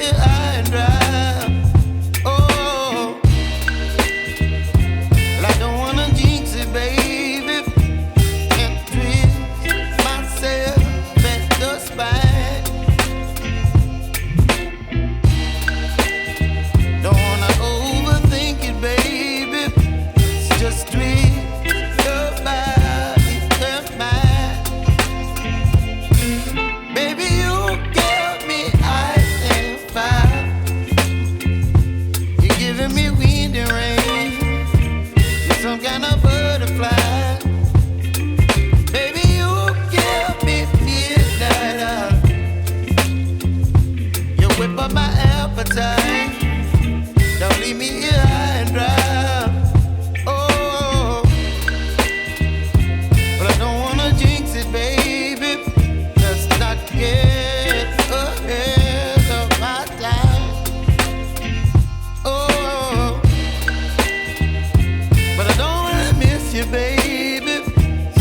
here high and dry. Oh, well, I don't wanna jinx it, baby, and twist myself at the spine. Don't wanna overthink it, baby. It's just twist your body and mine. Baby, you give me ice and fire. You're giving me wind and rain. You're some kind of butterfly. Baby, you give me midnight. You whip up my appetite. Don't leave me here high and dry. Oh, but I don't wanna jinx it, baby. Let's not get ahead of my time. Oh, but I don't wanna miss you, baby.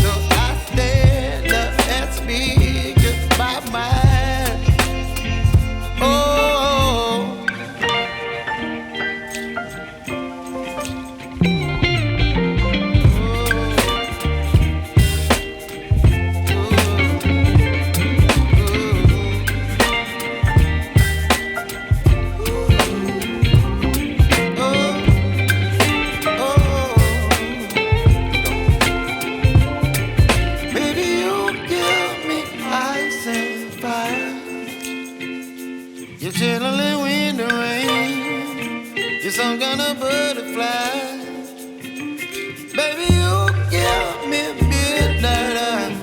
So I stand up and speak just my mind. Oh. Baby, you give me ice and fire. You're chilling wind and rain. You're some kind of butterfly. Baby, you give me midnight.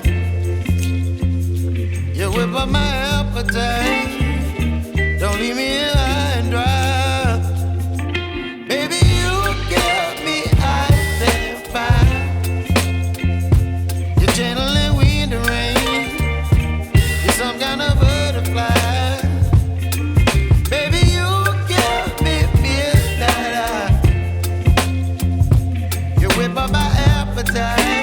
You whip up my appetite. Don't leave me here high and dry. Baby, you give me ice and fire. You're channeling wind and rain. You're some kind of butterfly. Baby, you give me midnight. You whip up my appetite.